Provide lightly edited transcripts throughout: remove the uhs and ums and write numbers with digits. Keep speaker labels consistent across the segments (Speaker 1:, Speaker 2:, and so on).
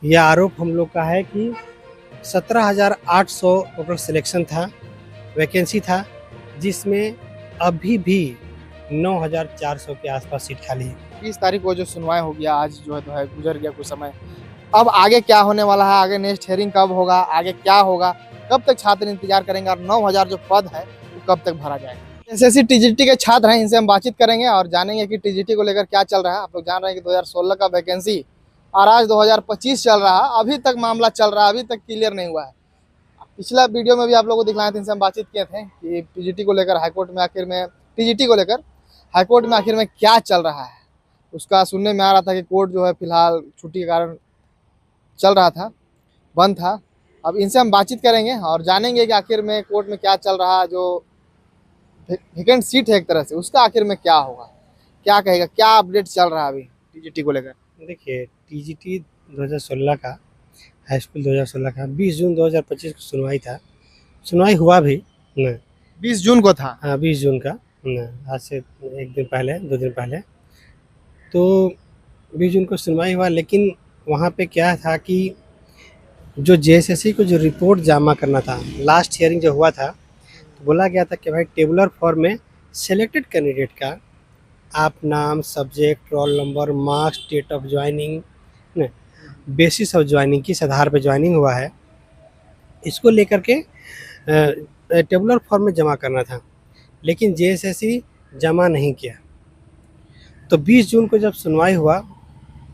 Speaker 1: यह आरोप हम लोग का है कि 17,800 टोटल सिलेक्शन था, वैकेंसी था, जिसमें अभी भी 9,400 के आसपास सीट खाली है।
Speaker 2: 20 तारीख को जो सुनवाई हो गया, आज जो है गुजर गया कुछ समय। अब आगे क्या होने वाला है, आगे नेक्स्ट हियरिंग कब होगा, आगे क्या होगा, कब तक छात्र इंतजार करेंगे और 9,000 जो पद है वो कब तक भरा जाएगा। एसएससी टीजीटी के छात्र हैं, इनसे हम बातचीत करेंगे और जानेंगे कि टीजीटी को लेकर क्या चल रहा है। आप लोग जान रहे हैं कि 2016 का वैकेंसी और आज 2025 चल रहा है, अभी तक मामला चल रहा है, अभी तक क्लियर नहीं हुआ है। पिछला वीडियो में भी आप लोगों को दिखलाए थे, इनसे हम बातचीत किए थे कि टीजीटी को लेकर हाईकोर्ट में आखिर में टीजीटी को लेकर हाईकोर्ट में आखिर में क्या चल रहा है। उसका सुनने में आ रहा था कि कोर्ट जो है फिलहाल छुट्टी के कारण चल रहा था, बंद था। अब इनसे हम बातचीत करेंगे और जानेंगे कि आखिर में कोर्ट में क्या चल रहा है, जो वेकेंट सीट है एक तरह से, उसका आखिर में क्या होगा, क्या कहेगा, क्या अपडेट चल रहा है अभी टीजीटी को लेकर।
Speaker 1: देखिए, टीजीटी 2016 का, हाई स्कूल 2016 का 20 जून 2025 को सुनवाई था। सुनवाई हुआ भी न,
Speaker 2: 20 जून को था।
Speaker 1: हाँ 20 जून का न, आज से एक दिन पहले, 2 दिन पहले। तो 20 जून को सुनवाई हुआ, लेकिन वहाँ पे क्या था कि जो जेएसएससी को जो रिपोर्ट जमा करना था, लास्ट हियरिंग जो हुआ था, तो बोला गया था कि भाई टेबुलर फॉर्म में सेलेक्टेड कैंडिडेट का आप नाम, subject, roll number, marks, date of joining, basis of joining, किस आधार पे ज्वाइनिंग हुआ है, इसको लेकर के टेबुलर फॉर्म में जमा करना था, लेकिन जेएसएससी जमा नहीं किया। तो 20 जून को जब सुनवाई हुआ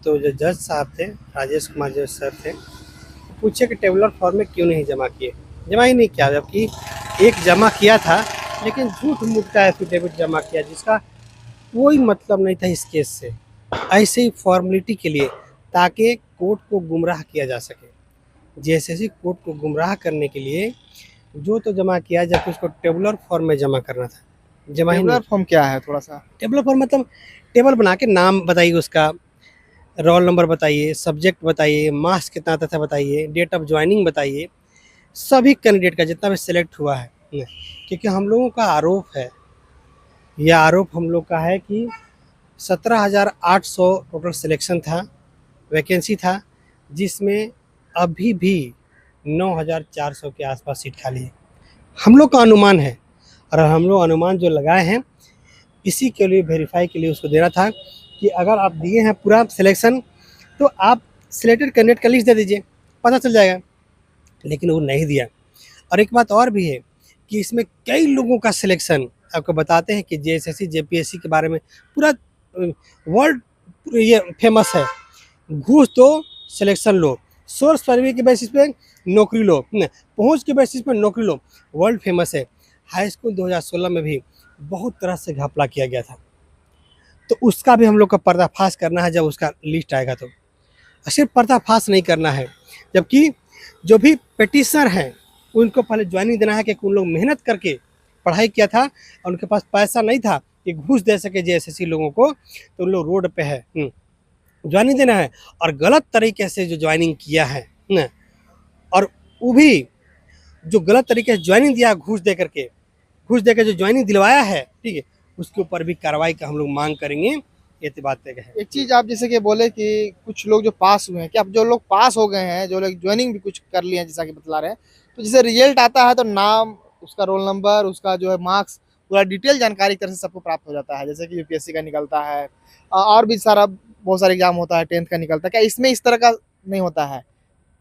Speaker 1: तो जो जज साहब थे, राजेश कुमार जज सर थे, पूछे कि टेबुलर फॉर्म में क्यों नहीं जमा किए। जमा ही नहीं किया, जबकि एक जमा किया था लेकिन झूठ मूठ का एफिडेविट जमा किया, जिसका कोई मतलब नहीं था इस केस से, ऐसे ही फॉर्मेलिटी के लिए, ताकि कोर्ट को गुमराह किया जा सके। जेएसएससी कोर्ट को गुमराह करने के लिए जो तो जमा किया, जबकि उसको टेबुलर फॉर्म में जमा करना था, जमा ही नहीं।
Speaker 2: टेबुलर फॉर्म क्या है, थोड़ा सा
Speaker 1: टेबुलर फॉर्म मतलब टेबल बना के नाम बताइए, उसका रोल नंबर बताइए, सब्जेक्ट बताइए, मार्क्स कितना आता था बताइए, डेट ऑफ ज्वाइनिंग बताइए, सभी कैंडिडेट का जितना भी सिलेक्ट हुआ है। क्योंकि हम लोगों का आरोप है, यह आरोप हम लोग का है कि 17,800 टोटल सिलेक्शन था, वैकेंसी था, जिसमें अभी भी 9,400 के आसपास सीट खाली है। हम लोग का अनुमान है, और हम लोग अनुमान जो लगाए हैं इसी के लिए वेरीफाई के लिए उसको देना था कि अगर आप दिए हैं पूरा सिलेक्शन तो आप सिलेक्टेड कैंडिडेट का लिस्ट दे दीजिए, पता चल जाएगा, लेकिन वो नहीं दिया। और एक बात और भी है कि इसमें कई लोगों का सिलेक्शन, आपको बताते हैं कि जेएसएससी जेपीएससी के बारे में पूरा वर्ल्ड ये फेमस है, घूस दो सिलेक्शन लो, सोर्स सर्वे के बेसिस पे नौकरी लो, पहुंच के बेसिस पे नौकरी लो, वर्ल्ड फेमस है। हाई स्कूल 2016 में भी बहुत तरह से घपला किया गया था, तो उसका भी हम लोग का पर्दाफाश करना है जब उसका लिस्ट आएगा। तो सिर्फ पर्दाफाश नहीं करना है, जबकि जो भी पेटिशनर हैं उनको पहले ज्वाइनिंग देना है कि उन लोग मेहनत करके पढ़ाई किया था और उनके पास पैसा नहीं था कि घूस दे सके जेएसएससी लोगों को, तो उन लोग रोड पे है, ज्वाइनिंग देना है। और गलत तरीके से जो ज्वाइनिंग किया है न, और वो भी जो गलत तरीके से ज्वाइनिंग दिया घूस दे करके, घूस देकर जो ज्वाइनिंग दिलवाया है, ठीक है, उसके ऊपर भी कार्रवाई का हम लोग मांग करेंगे। ये तो बात तय है।
Speaker 2: एक चीज आप जैसे कि बोले कि कुछ लोग जो पास हुए हैं, कि अब जो लोग पास हो गए हैं, जो लोग ज्वाइनिंग भी कुछ कर लिए हैं, जैसा कि बतला रहे हैं, तो जैसे रिजल्ट आता है तो नाम, उसका रोल नंबर, उसका जो है मार्क्स, पूरा डिटेल जानकारी तरह से सबको प्राप्त हो जाता है, जैसे कि यूपीएससी का निकलता है और भी सारा बहुत सारे एग्जाम होता है, 10th का निकलता है। क्या इसमें इस तरह का नहीं होता है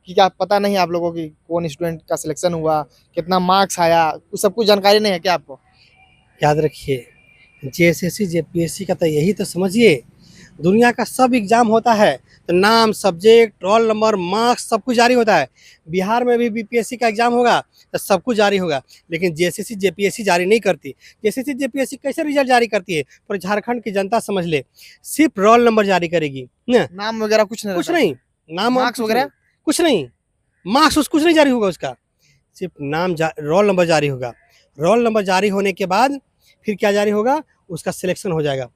Speaker 2: कि क्या पता नहीं आप लोगों की कौन स्टूडेंट का सिलेक्शन हुआ, कितना मार्क्स आया, उस सब कुछ जानकारी नहीं है क्या आपको?
Speaker 1: याद रखिए, जेएसएससी जेपीएससी का तो यही तो समझिए, दुनिया का सब एग्जाम होता है तो नाम, सब्जेक्ट, रोल नंबर, मार्क्स सब कुछ जारी होता है। बिहार में भी बीपीएससी का एग्जाम होगा तो सब कुछ जारी होगा, लेकिन जेएसएससी जेपीएससी जारी नहीं करती। जेएसएससी जेपीएससी कैसे रिजल्ट जारी करती है, पर झारखंड की जनता समझ ले, सिर्फ रोल नंबर जारी करेगी,
Speaker 2: नाम वगैरह कुछ नहीं
Speaker 1: कुछ
Speaker 2: रहता?
Speaker 1: नहीं, नाम
Speaker 2: मार्क्स वगैरह
Speaker 1: कुछ नहीं, मार्क्स कुछ नहीं जारी होगा उसका, सिर्फ नाम रोल नंबर जारी होगा। रोल नंबर जारी होने के बाद फिर क्या जारी होगा, उसका सिलेक्शन हो जाएगा,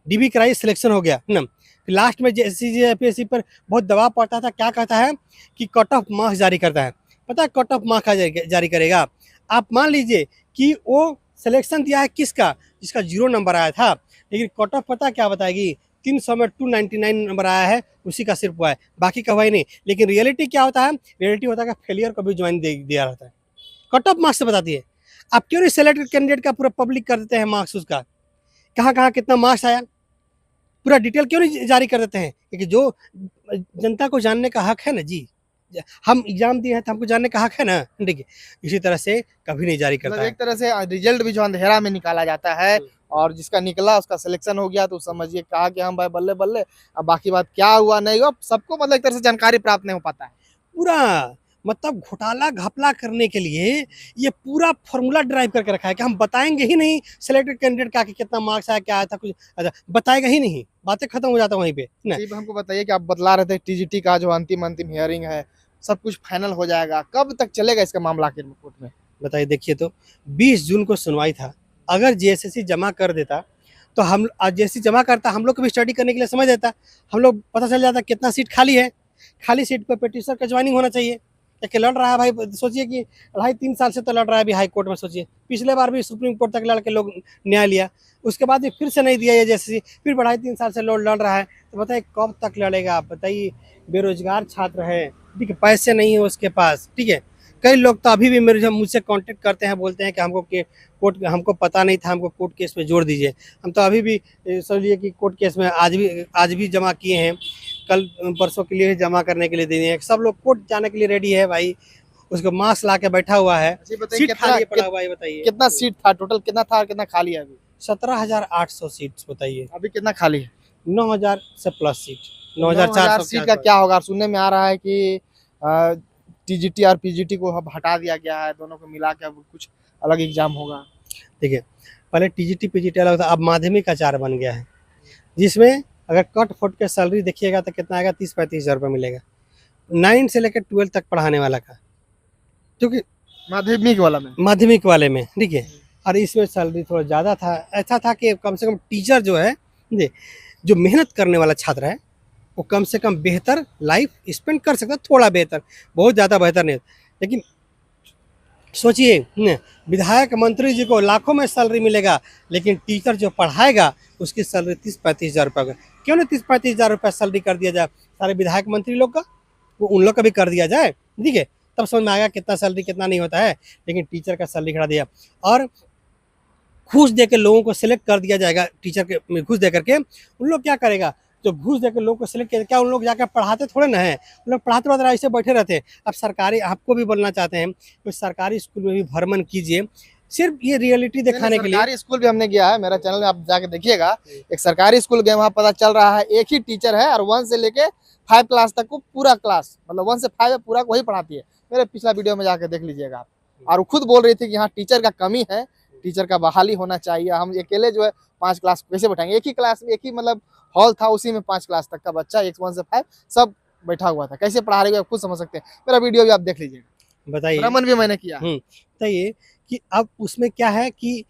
Speaker 1: डीबी कराई, सिलेक्शन हो गया ना। फिर लास्ट में जेपीएससी पर बहुत दबाव पड़ता था, क्या कहता है कि कट ऑफ मार्क्स जारी करता है। पता है कट ऑफ मार्क्स जारी करेगा? आप मान लीजिए कि वो सिलेक्शन दिया है किसका, जिसका 0 नंबर आया था, लेकिन कट ऑफ पता क्या बताएगी, 300 में 299 नंबर आया है, उसी का सिर्फ हुआ है, बाकी का हुआ ही नहीं। लेकिन रियलिटी क्या होता है, रियलिटी होता है कि फेलियर को भी ज्वाइन दिया रहता है। कट ऑफ मार्क्स से बताती है। आप क्यों नहीं सेलेक्टेड कैंडिडेट का पूरा पब्लिक कर देते हैं मार्क्स, उसका कहाँ कहाँ कितना मार्क्स आया, पूरा डिटेल क्यों नहीं जारी कर देते हैं? क्योंकि जो जनता को जानने का हक है ना जी, हम एग्जाम दिए हैं तो हमको जानने का हक है ना। देखिए इसी तरह से कभी नहीं जारी करता
Speaker 2: मतलब
Speaker 1: है।
Speaker 2: एक तरह से रिजल्ट भी जो अंधेरा में निकाला जाता है, और जिसका निकला उसका सिलेक्शन हो गया तो समझिए कहा कि हम भाई बल्ले बल्ले, अब बाकी बात क्या हुआ नहीं हुआ सबको मतलब एक तरह से जानकारी प्राप्त नहीं हो पाता है।
Speaker 1: पूरा मतलब घोटाला घपला करने के लिए ये पूरा फॉर्मूला ड्राइव करके रखा है कि हम बताएंगे ही नहीं सेलेक्टेड कैंडिडेट का कि कितना मार्क्स आया, क्या आया था, कुछ अच्छा बताएगा ही नहीं, बातें खत्म हो जाता वहीं पे ना।
Speaker 2: जी, हमको बताइए कि आप बतला रहे थे टीजीटी का जो अंतिम अंतिम हियरिंग है सब कुछ फाइनल हो जाएगा, कब तक चलेगा इसका मामला आखिर में कोर्ट में?
Speaker 1: बताइए, देखिए तो 20 जून को सुनवाई था। अगर जेएसएससी जमा कर देता तो हम आज जेएसएससी जमा करता, हम लोग को भी स्टडी करने के लिए समय देता, हम लोग पता चल जाता कितना सीट खाली है। खाली सीट पर पिटीशनर का ज्वाइनिंग होना चाहिए। कि लड़ रहा है भाई, सोचिए कि 2.5-3 साल से तो लड़ रहा है अभी हाई कोर्ट में। सोचिए पिछले बार भी सुप्रीम कोर्ट तक लड़ के लोग न्याय लिया, उसके बाद भी फिर से नहीं दिया ये जैसे, फिर 2.5-3 साल से लोग लड़ रहा है। तो बताइए कब तक लड़ेगा आप? बताइए बेरोजगार छात्र है, ठीक है, पैसे नहीं है उसके पास, ठीक है। कई लोग तो अभी भी मेरे मुझसे कांटेक्ट करते हैं, बोलते हैं कि हमको कोर्ट, हमको पता नहीं था, हमको कोर्ट केस में जोड़ दीजिए। हम तो अभी भी समझिए कि कोर्ट केस में आज भी जमा किए हैं, कल परसों के लिए जमा करने के लिए दिए हैं। सब लोग कोर्ट जाने के लिए रेडी है भाई, उसको मास्क ला के बैठा हुआ है,
Speaker 2: जी बताइए
Speaker 1: सीट
Speaker 2: कितना
Speaker 1: खाली पड़ा हुआ है। बताइए
Speaker 2: कितना सीट था टोटल, कितना था और कितना खाली है अभी?
Speaker 1: 17,800 सीट। बताइए
Speaker 2: अभी कितना खाली है?
Speaker 1: 9,000 से प्लस सीट,
Speaker 2: 9,000
Speaker 1: 9,400
Speaker 2: सीट का क्या होगा? सुनने में आ रहा है कि टीजीटी और पीजीटी को अब हटा दिया गया है, दोनों को मिला के अब कुछ अलग एग्जाम होगा।
Speaker 1: देखिए पहले टीजीटी पीजीटी अलग था, अब माध्यमिक आचार्य बन गया है, जिसमें अगर कट फुट के सैलरी देखिएगा तो कितना आएगा, 30-35 हज़ार रुपये मिलेगा 9 से लेकर 12 तक पढ़ाने वाला का, क्योंकि
Speaker 2: माध्यमिक वाला में
Speaker 1: माध्यमिक वाले में, ठीक है। और इसमें सैलरी थोड़ा ज़्यादा था। ऐसा था कि कम से कम टीचर जो है, जो मेहनत करने वाला छात्र है, वो कम से कम बेहतर लाइफ स्पेंड कर सकता है, थोड़ा बेहतर, बहुत ज़्यादा बेहतर नहीं। लेकिन सोचिए विधायक मंत्री जी को लाखों में सैलरी मिलेगा, लेकिन टीचर जो पढ़ाएगा उसकी सैलरी 30-35 हज़ार रुपये होगा। क्यों नहीं 30-35 हज़ार रुपये सैलरी कर दिया जाए सारे विधायक मंत्री लोग का, वो उन लोग का भी कर दिया जाए, ठीक है, तब समझ में आएगा कितना सैलरी कितना नहीं होता है। लेकिन टीचर का सैलरी खड़ा दिया और घूस दे के लोगों को सिलेक्ट कर दिया जाएगा। टीचर के घूस दे करके उन लोग क्या करेगा, जो घूस देकर लोगों को सिलेक्ट किया, क्या उन लोग जाकर पढ़ाते थोड़े ना है, उन लोग पढ़ाते रहते ऐसे बैठे रहते हैं। अब सरकारी, आपको भी बोलना चाहते हैं कि सरकारी स्कूल में भी भ्रमण कीजिए, सिर्फ ये रियलिटी दिखाने के लिए।
Speaker 2: सरकारी स्कूल भी हमने गया है, मेरा चैनल में आप जाके देखिएगा, एक सरकारी स्कूल गए, वहाँ पता चल रहा है एक ही टीचर है और 1 से लेके 5 क्लास तक को पूरा क्लास, मतलब 1 से 5 पूरा वही पढ़ाती है। मेरे पिछला वीडियो में जाके देख लीजिएगा आप। और वो खुद बोल रही थी कि यहाँ टीचर का कमी है, टीचर का बहाली होना चाहिए। हम अकेले जो है 5 क्लास कैसे बैठाएंगे? एक ही क्लास में, एक ही मतलब हॉल था, उसी में 5 क्लास तक का बच्चा, 1 से 5 सब बैठा हुआ था। कैसे पढ़ा रहे हो आप खुद समझ सकते हैं, मेरा वीडियो भी आप देख लीजिएगा।
Speaker 1: बताइए,
Speaker 2: भ्रमण भी मैंने किया।
Speaker 1: बताइए कि अब उसमें क्या है कि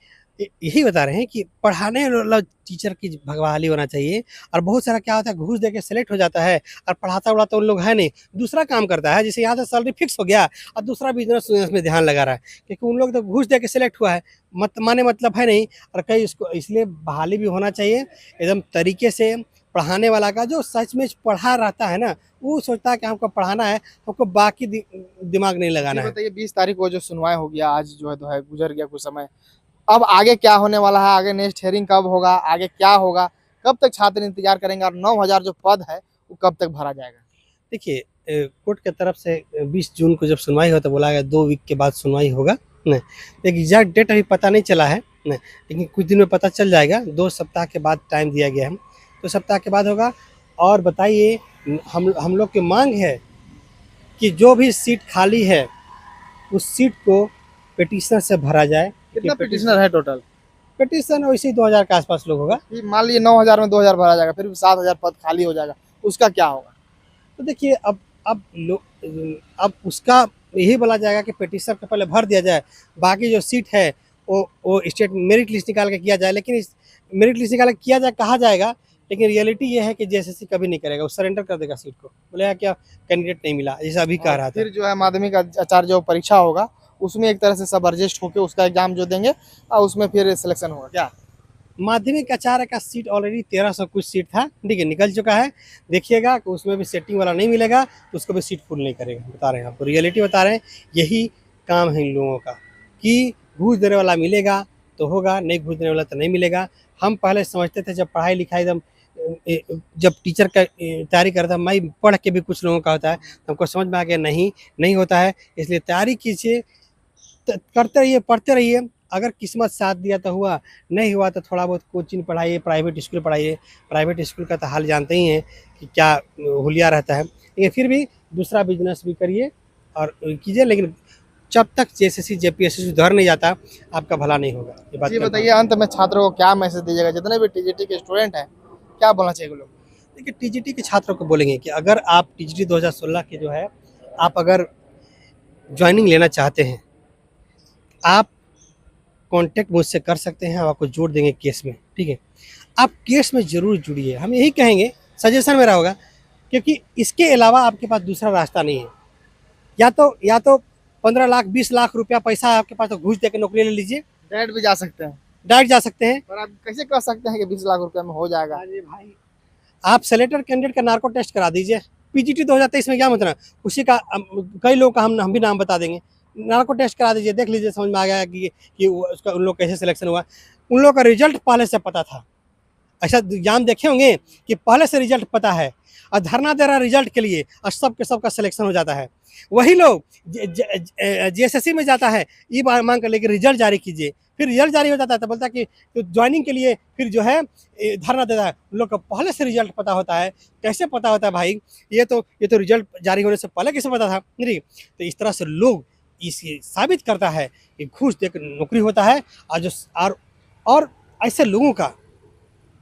Speaker 1: यही बता रहे हैं कि पढ़ाने वाला टीचर की बहाली होना चाहिए। और बहुत सारा क्या होता है, घूस देके सेलेक्ट हो जाता है और पढ़ाता उड़ाता उन लोग है नहीं, दूसरा काम करता है। जैसे यहाँ से सैलरी फिक्स हो गया और दूसरा बिजनेस में ध्यान लगा रहा है, क्योंकि उन लोग तो घूस देके सेलेक्ट हुआ है, माने मतलब है नहीं। और कई इसको इसलिए बहाली भी होना चाहिए एकदम तरीके से। पढ़ाने वाला का जो सच में पढ़ा रहता है ना, वो सोचता है कि हमको पढ़ाना है, हमको बाकी दिमाग नहीं लगाना है।
Speaker 2: बताइए 20 तारीख को जो सुनवाई हो गया, आज जो है गुजर गया कुछ समय, अब आगे क्या होने वाला है? आगे नेक्स्ट हियरिंग कब होगा? आगे क्या होगा? कब तक छात्र इंतजार करेंगे और 9,000 जो पद है वो कब तक भरा जाएगा?
Speaker 1: देखिए कोर्ट की तरफ से 20 जून को जब सुनवाई हो तो बोला गया 2 वीक के बाद सुनवाई होगा। नहीं, लेकिन एग्जैक्ट डेट अभी पता नहीं चला है, नहीं, लेकिन कुछ दिन में पता चल जाएगा। 2 सप्ताह के बाद टाइम दिया गया है, 2 सप्ताह के बाद होगा। और बताइए, हम लोग की मांग है कि जो भी सीट खाली है उस सीट को पिटिशनर से भरा जाए।
Speaker 2: कितना पिटिशनर है टोटल?
Speaker 1: पिटिशन वैसे 2000 के आसपास लोग होगा।
Speaker 2: मान लीजिए 9,000 में 2,000 भरा जाएगा, फिर भी 7,000 पद खाली हो जाएगा, उसका क्या होगा?
Speaker 1: तो देखिए अब उसका यही बोला जाएगा कि पिटिशन को पहले भर दिया जाए, बाकी जो सीट है वो स्टेट मेरिट लिस्ट निकाल के किया जाए। लेकिन इस मेरिट लिस्ट निकाल के किया जाए, कहा जाएगा, लेकिन रियलिटी ये है कि जेएसएससी कभी नहीं करेगा, वो सरेंडर कर देगा सीट को, बोलेगा क्या कैंडिडेट नहीं मिला, जैसे अभी कह रहा था।
Speaker 2: फिर जो है माध्यमिक आचार्य जो परीक्षा होगा उसमें एक तरह से सब एडजस्ट होकर उसका एग्जाम जो देंगे और उसमें फिर सिलेक्शन होगा क्या?
Speaker 1: माध्यमिक आचार्य का सीट ऑलरेडी 1300 कुछ सीट था, ठीक है, निकल चुका है। देखिएगा कि उसमें भी सेटिंग वाला नहीं मिलेगा तो उसको भी सीट फुल नहीं करेगा। बता रहे हैं आपको, रियलिटी बता रहे हैं। यही काम है इन लोगों का कि घूस देने वाला मिलेगा तो होगा, नहीं घूस देने वाला तो नहीं मिलेगा। हम पहले समझते थे जब पढ़ाई लिखाई एकदम जब टीचर का तैयारी करता, मैं पढ़ के भी कुछ लोगों का होता है, तो हमको समझ में आ गया नहीं होता है। इसलिए तैयारी कीजिए, करते रहिए, पढ़ते रहिए। अगर किस्मत साथ दिया तो हुआ, नहीं हुआ तो थोड़ा बहुत कोचिंग पढ़ाइए, प्राइवेट स्कूल पढ़ाइए। प्राइवेट स्कूल का तो हाल जानते ही हैं कि क्या हुलिया रहता है। लेकिन फिर भी दूसरा बिजनेस भी करिए और कीजिए, लेकिन जब तक जेएसएससी जेपीएससी सुधर नहीं जाता आपका भला नहीं होगा। ये बात
Speaker 2: जी
Speaker 1: का
Speaker 2: बताइए, अंत में छात्रों को क्या मैसेज दीजिएगा, जितने भी टीजीटी के स्टूडेंट हैं, क्या बोलना चाहिए वो लोग?
Speaker 1: देखिए, टीजीटी के छात्रों को बोलेंगे कि अगर आप टीजीटी 2016 के जो है, आप अगर ज्वाइनिंग लेना चाहते हैं, आप कांटेक्ट मुझसे कर सकते हैं, हम आपको जोड़ देंगे केस में, ठीक है। आप केस में ज़रूर जुड़िए, हम यही कहेंगे, सजेशन मेरा होगा, क्योंकि इसके अलावा आपके पास दूसरा रास्ता नहीं है। या तो 15 लाख 20 लाख रुपया पैसा है आपके पास, तो घूस दे के नौकरी ले लीजिए,
Speaker 2: डायरेक्ट भी जा सकते हैं,
Speaker 1: डायरेक्ट जा सकते हैं।
Speaker 2: पर आप कैसे कह सकते हैं कि 20 लाख रुपए में हो जाएगा?
Speaker 1: अरे भाई, आप सेलेक्टेड कैंडिडेट का नार्को टेस्ट करा दीजिए। पीजीटी 2023 में क्या मतलब, उसी का कई लोगों का हम भी नाम बता देंगे। नार्को टेस्ट करा दीजिए, देख लीजिए, समझ में आ गया कि उसका उन लोग कैसे सिलेक्शन हुआ। उन लोगों का रिजल्ट पहले से पता था। ऐसा एग्जाम देखे होंगे कि पहले से रिजल्ट पता है और धरना दे रहा रिजल्ट के लिए, और सब के सबका सिलेक्शन हो जाता है। वही लोग जेएसएससी में जाता है, ये बात मांग कर लेकर रिजल्ट जारी कीजिए, फिर रिजल्ट जारी हो जाता है तो बोलता है कि तो ज्वाइनिंग के लिए फिर जो है धरना देता है। उन लोग को पहले से रिजल्ट पता होता है। कैसे पता होता है भाई? ये तो रिजल्ट जारी होने से पहले कैसे पता था? नहीं, तो इस तरह से लोग इसे साबित करता है कि घूस देकर नौकरी होता है। और ऐसे लोगों का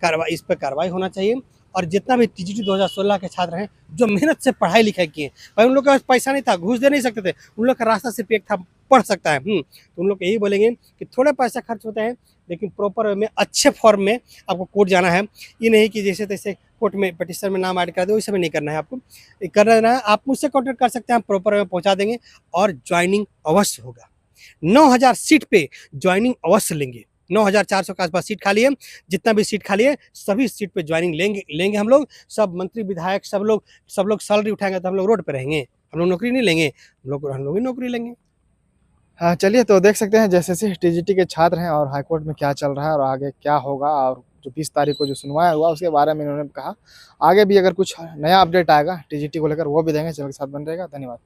Speaker 1: कार्रवाई, इस पर कार्रवाई होना चाहिए। और जितना भी टीजीटी 2016 के छात्र हैं जो मेहनत से पढ़ाई लिखाई किए, भाई उन लोग के पास पैसा नहीं था, घूस दे नहीं सकते थे, उन लोग का रास्ता सिर्फ एक था, पढ़ सकता है। तो उन लोग यही बोलेंगे कि थोड़े पैसा खर्च होते हैं, लेकिन प्रॉपर वे में अच्छे फॉर्म में आपको कोर्ट जाना है। ये नहीं कि जैसे तैसे कोर्ट में पिटिशन में नाम ऐड कर दे, वैसे में नहीं करना है आपको। करना है, आप मुझसे कॉन्टेक्ट कर सकते हैं, हम प्रॉपर में पहुँचा देंगे और ज्वाइनिंग अवश्य होगा। 9000 सीट पे ज्वाइनिंग अवश्य लेंगे। 9400 के आसपास सीट खाली है। जितना भी सीट खाली है सभी सीट पे ज्वाइनिंग लेंगे हम लोग। सब मंत्री विधायक सब लोग सैलरी उठाएंगे तो हम लोग रोड पे रहेंगे, हम लोग नौकरी नहीं लेंगे, हम लोग ही नौकरी लेंगे।
Speaker 2: हाँ, चलिए, तो देख सकते हैं जैसे टीजीटी के छात्र हैं और हाईकोर्ट में क्या चल रहा है और आगे क्या होगा, और जो 20 तारीख को जो सुनवाई हुआ उसके बारे में इन्होंने कहा। आगे भी अगर कुछ नया अपडेट आएगा टीजीटी को लेकर वो भी देंगे। चैनल के साथ बन रहेगा। धन्यवाद।